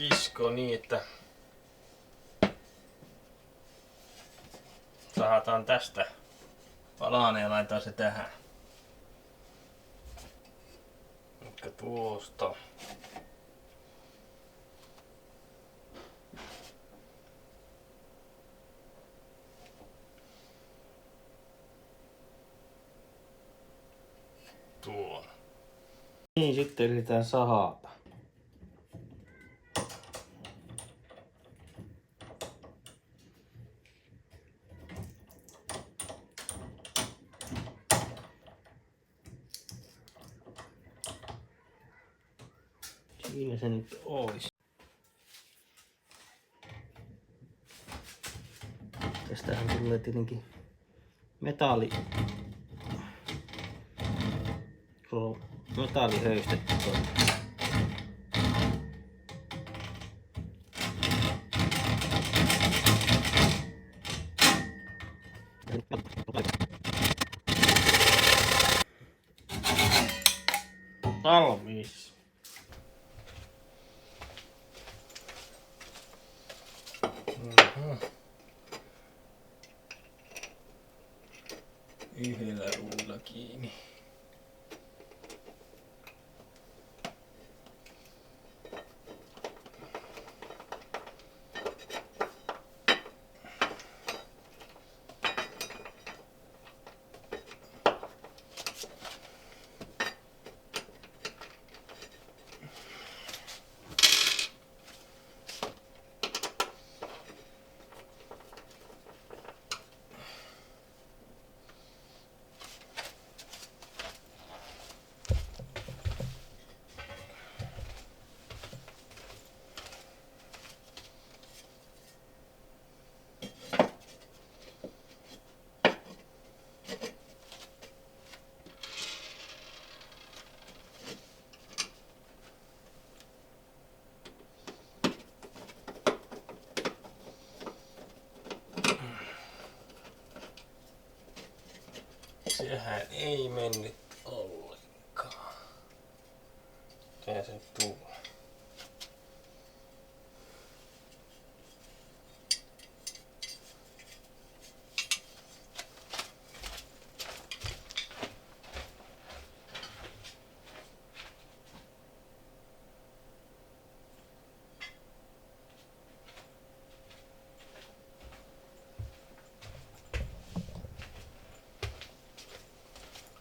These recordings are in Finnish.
kiskoa niin, että sahataan tästä palanen ja laitetaan se tähän. Mutta tuosta. Tuon. Niin, sitten yritetään sahata. Siinä se nyt olisi. Tästähän tulee tietenkin metalli. Sulla on metallihöystetty tuonne. Valmis. Yhdellä ruulla kiinni. Sehän ei mennyt ollenkaan. Sehän se tuu.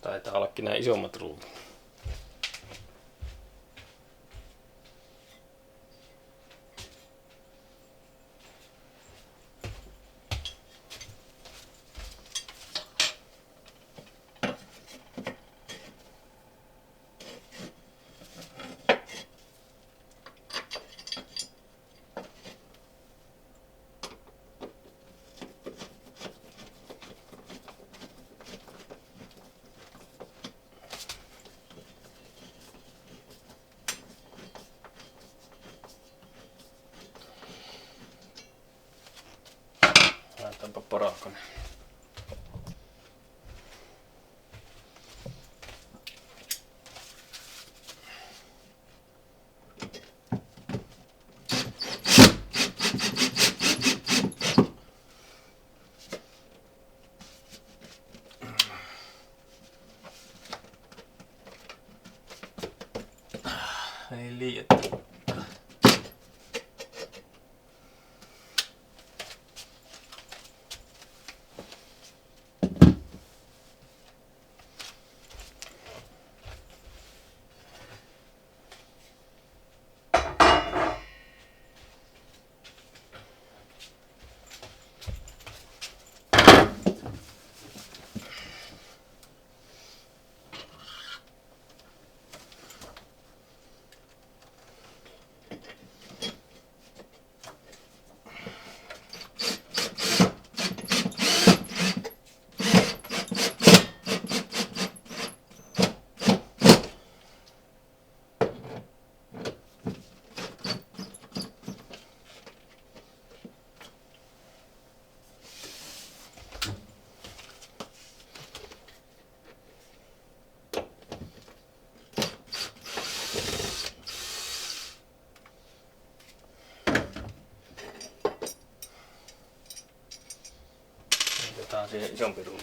Taitaa ollakin nämä isommat ruuvut. Laitetaanpa porakone. Ei liian. otetaan siihen isompi ruuvi.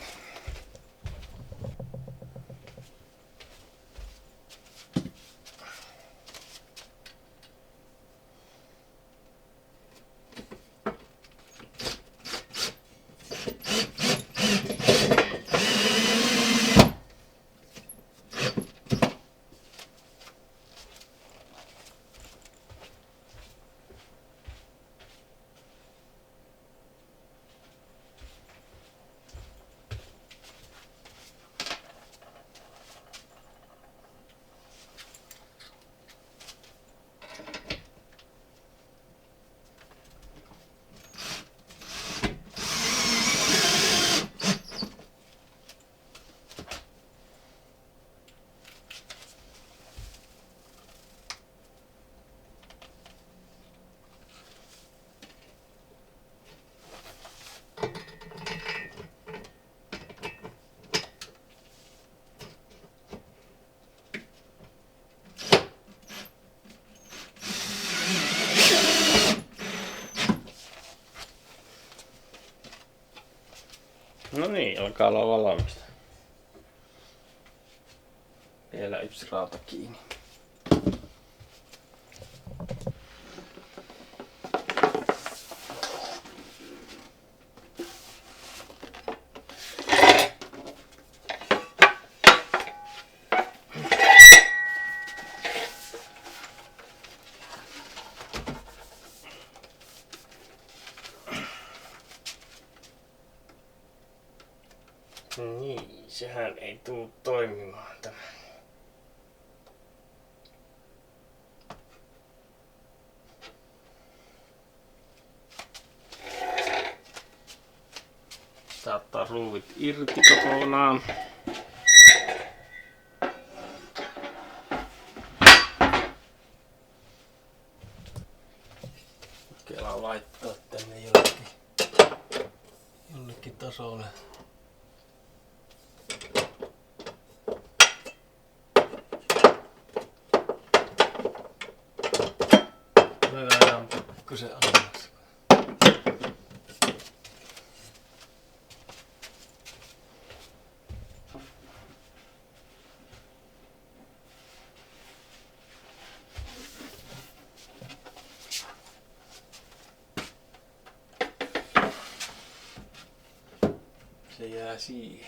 No niin, alkaa olla valmista. Vielä yksi rauta kiinni. Niin, sehän ei tule toimimaan tämä. Saattaa ruuvit irti kokonaan. Kela laittaa tänne jollekin tasolle. Löydään pikkusen alas. Se jää siihen.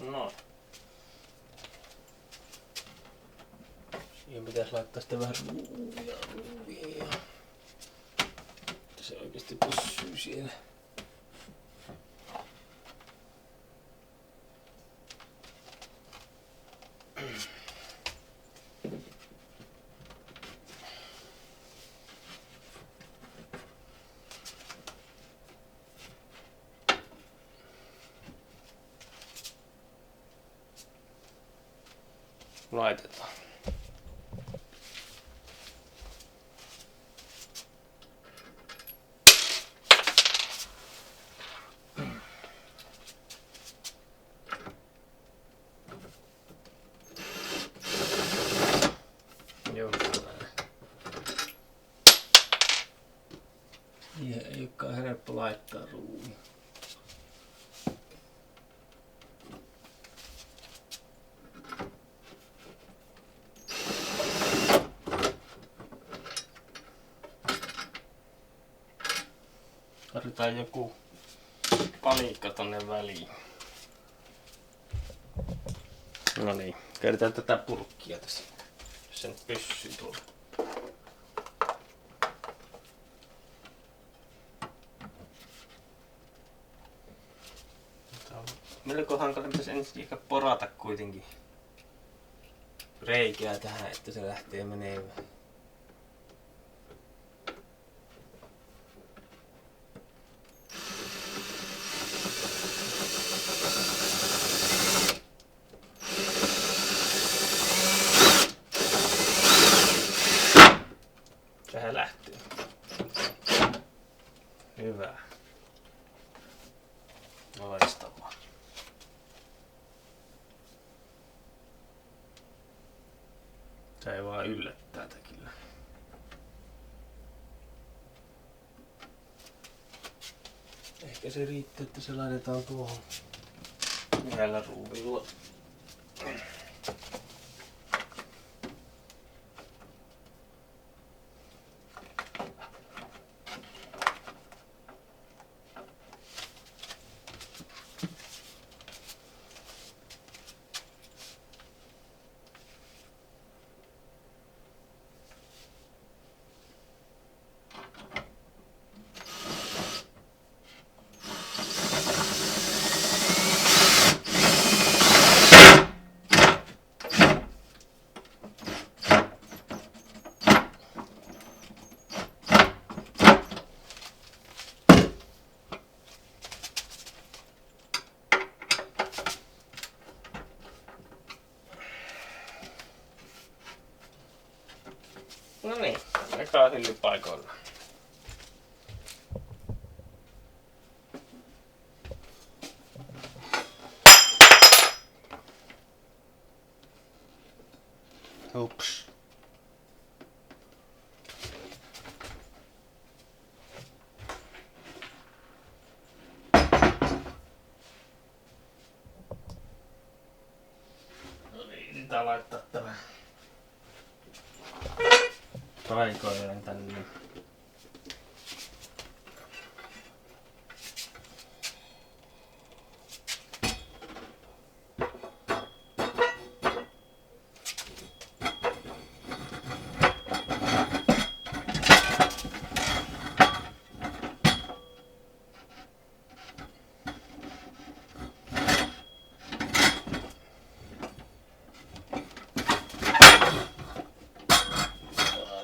No. Siihen pitäisi laittaa sitten vähän ruuvia. Että se oikeesti pysyy siellä. Laitetaan. Joo. Siihen ei olekaan helppo laittaa ruuvia. Tarvitaan joku palikka tonne väliin. No niin, käytetään tätä purkkia tässä, jos se nyt pysyy tuolla. Melko hankala, pitäisi ensin ehkä porata kuitenkin reikää tähän, että se lähtee menemään. Sehän lähtee. Hyvä. Nois. Se ei vaan yllättää tätä kyllä. Ehkä se riittää, että se laitetaan tuohon yhdellä ruuvilla. No niin, eka hylly paikoillaan. Ups. No niin, pitää laittaa tämä paikoilleen tänne.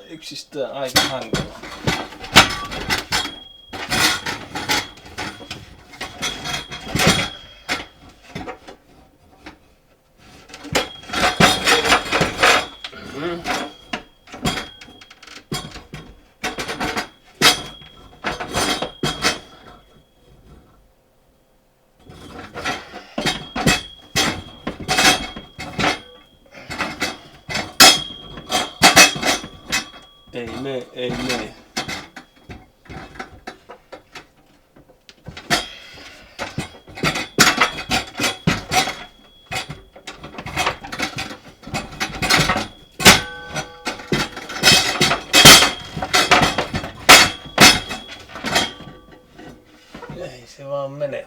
Yksistään aika hankala. Ei mene. Ei se vaan mene.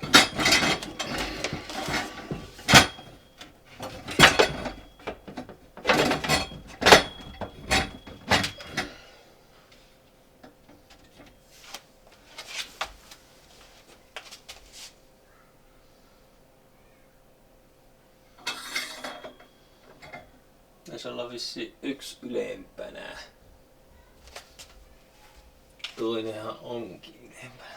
Tässä olla vissi yksi ylempänä. Toinenhan onkin ylempänä.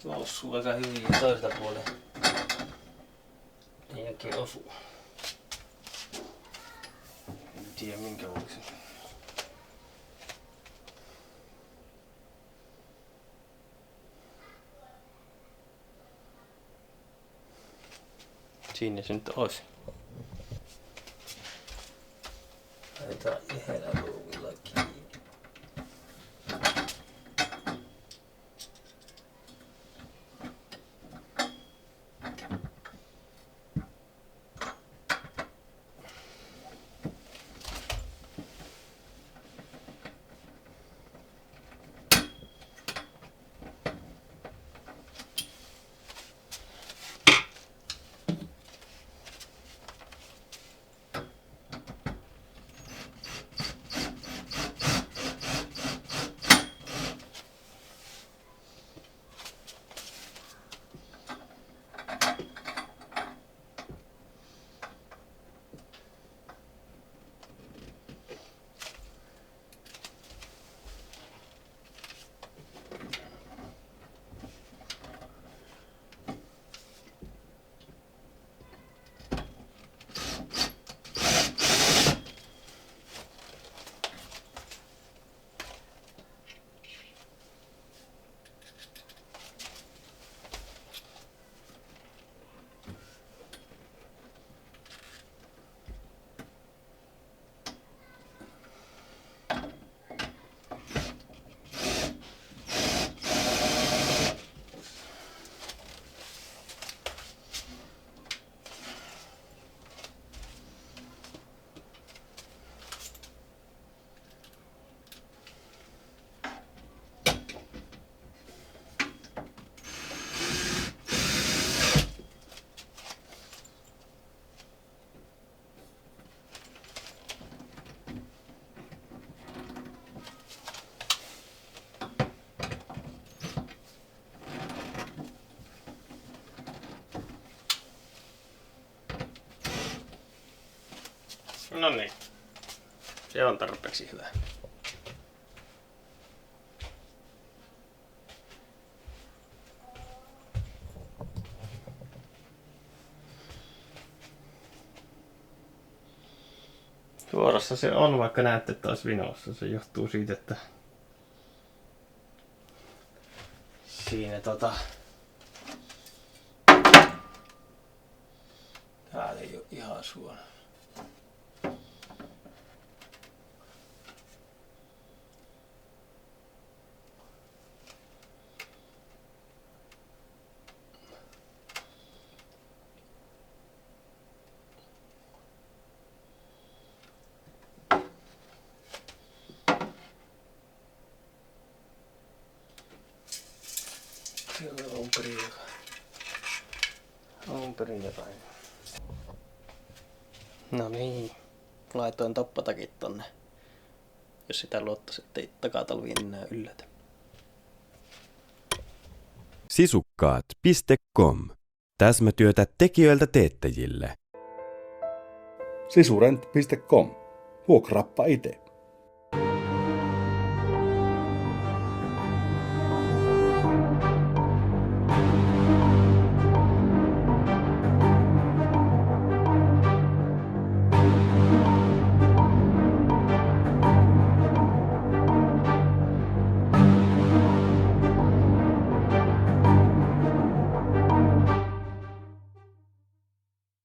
Osuu aika hyvin toiselta puolelta. Ei oikein osu. En tiedä minkä vuoksi. Siinä se nyt olisi. Laitetaan yhdellä ruuvilla kiinni. No niin, se on tarpeeksi hyvä. Suorassa se on, vaikka näette taas vinossa. Se johtuu siitä, että siinä tää ei oo ihan suora. On perin jotain. No niin, laitoin toppatakit tonne. Jos sitä luottaisi, ettei takatalviin enää yllätä. Sisukkaat.com. Täsmätyötä tekijöiltä teettäjille. Sisurent.com. Vuokrappa itse.